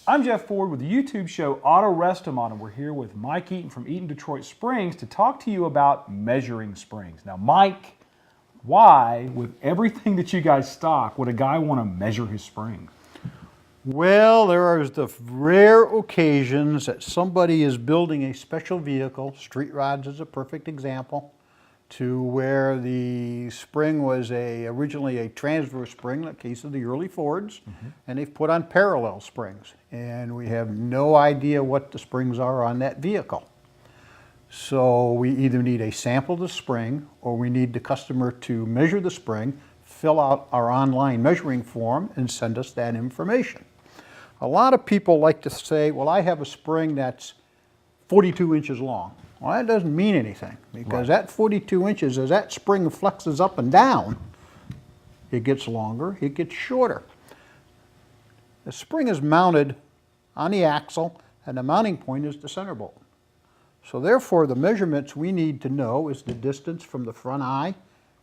I'm Jeff Ford with the YouTube show Auto Restomod, and we're here with Mike Eaton from Eaton Detroit Springs to talk to you about measuring springs. Now, Mike, why, with everything that you guys stock, would a guy want to measure his springs? Well, there are the rare occasions that somebody is building a special vehicle, street rods is a perfect example, to where the spring was originally a transverse spring, in the case of the early Fords, and they've put on parallel springs. And we have no idea what the springs are on that vehicle. So we either need a sample of the spring, or we need the customer to measure the spring, fill out our online measuring form, and send us that information. A lot of people like to say, well, I have a spring that's 42 inches long. Well, that doesn't mean anything, because that 42 inches, as that spring flexes up and down, it gets longer, it gets shorter. The spring is mounted on the axle, and the mounting point is the center bolt. So therefore, the measurements we need to know is the distance from the front eye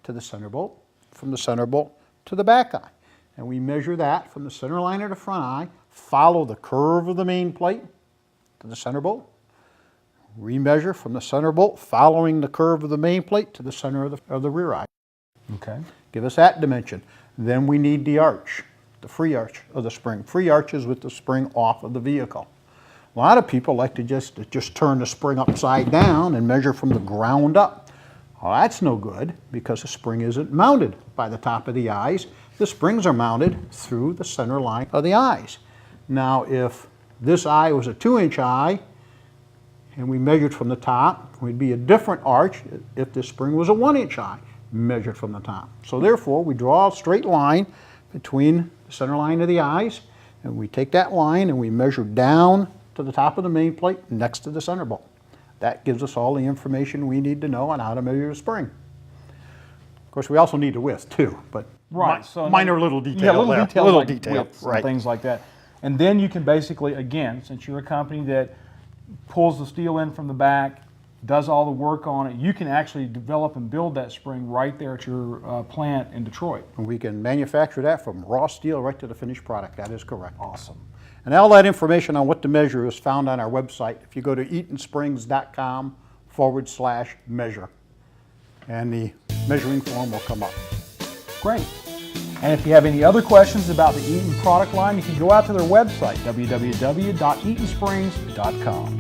to the center bolt, from the center bolt to the back eye. And we measure that from the center line of the front eye, follow the curve of the main plate to the center bolt, remeasure from the center bolt, following the curve of the main plate to the center of the rear eye. Okay. Give us that dimension. Then we need the arch, the free arch of the spring. Free arches with the spring off of the vehicle. A lot of people like to just turn the spring upside down and measure from the ground up. Well, that's no good, because the spring isn't mounted by the top of the eyes. The springs are mounted through the center line of the eyes. Now, if this eye was a 2-inch eye, and we measured from the top, we'd be a different arch if this spring was a 1-inch eye, measured from the top. So therefore, we draw a straight line between the center line of the eyes, and we take that line and we measure down to the top of the main plate next to the center bolt. That gives us all the information we need to know on how to measure a spring. Of course, we also need the width too, but So minor little detail yeah, little there. details, Little like detail, widths and things like that. And then you can basically, again, since you're a company that pulls the steel in from the back, does all the work on it, you can actually develop and build that spring right there at your plant in Detroit. And we can manufacture that from raw steel right to the finished product. That is correct. Awesome. And all that information on what to measure is found on our website. If you go to eatonsprings.com/measure, and the measuring form will come up. Great. And if you have any other questions about the Eaton product line, you can go out to their website, www.eatonsprings.com.